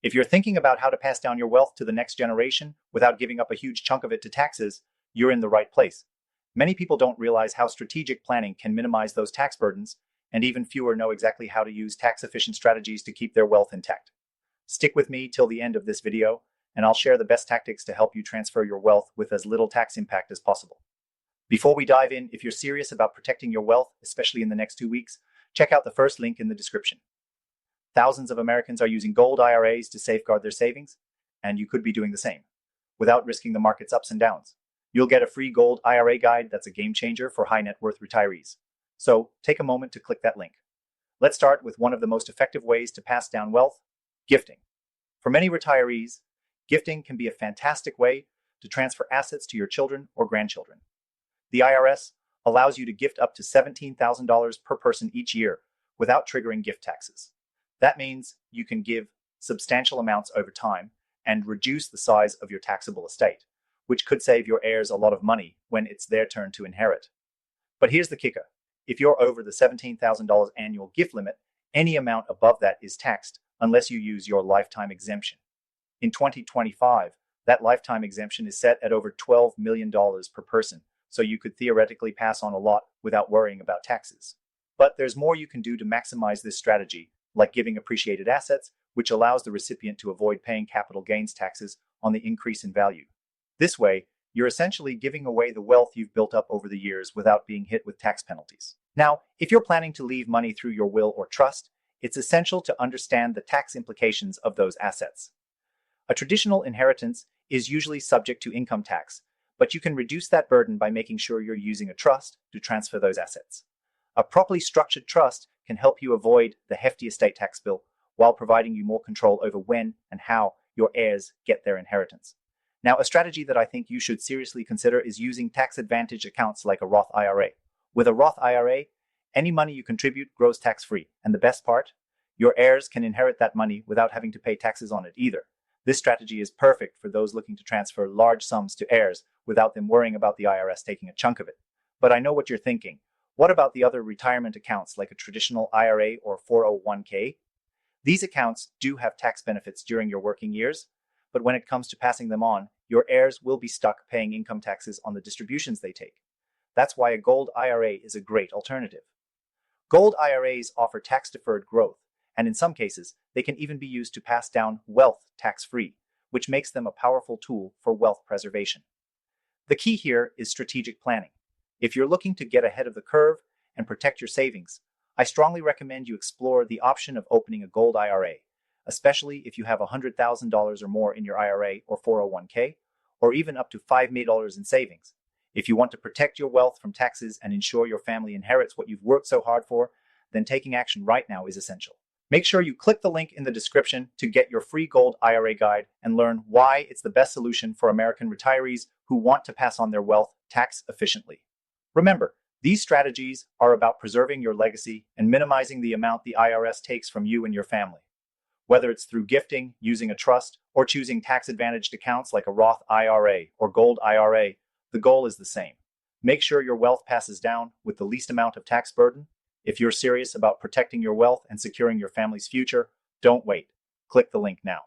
If you're thinking about how to pass down your wealth to the next generation without giving up a huge chunk of it to taxes, you're in the right place. Many people don't realize how strategic planning can minimize those tax burdens, and even fewer know exactly how to use tax-efficient strategies to keep their wealth intact. Stick with me till the end of this video, and I'll share the best tactics to help you transfer your wealth with as little tax impact as possible. Before we dive in, if you're serious about protecting your wealth, especially in the next 2 weeks, check out the first link in the description. Thousands of Americans are using gold IRAs to safeguard their savings, and you could be doing the same, without risking the market's ups and downs. You'll get a free gold IRA guide that's a game changer for high net worth retirees. So take a moment to click that link. Let's start with one of the most effective ways to pass down wealth: gifting. For many retirees, gifting can be a fantastic way to transfer assets to your children or grandchildren. The IRS allows you to gift up to $17,000 per person each year without triggering gift taxes. That means you can give substantial amounts over time and reduce the size of your taxable estate, which could save your heirs a lot of money when it's their turn to inherit. But here's the kicker. If you're over the $17,000 annual gift limit, any amount above that is taxed unless you use your lifetime exemption. In 2025, that lifetime exemption is set at over $12 million per person, so you could theoretically pass on a lot without worrying about taxes. But there's more you can do to maximize this strategy, like giving appreciated assets, which allows the recipient to avoid paying capital gains taxes on the increase in value. This way, you're essentially giving away the wealth you've built up over the years without being hit with tax penalties. Now, if you're planning to leave money through your will or trust, it's essential to understand the tax implications of those assets. A traditional inheritance is usually subject to income tax, but you can reduce that burden by making sure you're using a trust to transfer those assets. A properly structured trust can help you avoid the hefty estate tax bill while providing you more control over when and how your heirs get their inheritance. Now, a strategy that I think you should seriously consider is using tax advantage accounts like a Roth IRA. With a Roth IRA, any money you contribute grows tax-free, and the best part, your heirs can inherit that money without having to pay taxes on it either. This strategy is perfect for those looking to transfer large sums to heirs without them worrying about the IRS taking a chunk of it. But I know what you're thinking. What about the other retirement accounts like a traditional IRA or 401k? These accounts do have tax benefits during your working years, but when it comes to passing them on, your heirs will be stuck paying income taxes on the distributions they take. That's why a gold IRA is a great alternative. Gold IRAs offer tax-deferred growth, and in some cases, they can even be used to pass down wealth tax-free, which makes them a powerful tool for wealth preservation. The key here is strategic planning. If you're looking to get ahead of the curve and protect your savings, I strongly recommend you explore the option of opening a gold IRA, especially if you have $100,000 or more in your IRA or 401k, or even up to $5 million in savings. If you want to protect your wealth from taxes and ensure your family inherits what you've worked so hard for, then taking action right now is essential. Make sure you click the link in the description to get your free gold IRA guide and learn why it's the best solution for American retirees who want to pass on their wealth tax efficiently. Remember, these strategies are about preserving your legacy and minimizing the amount the IRS takes from you and your family. Whether it's through gifting, using a trust, or choosing tax-advantaged accounts like a Roth IRA or Gold IRA, the goal is the same. Make sure your wealth passes down with the least amount of tax burden. If you're serious about protecting your wealth and securing your family's future, don't wait. Click the link now.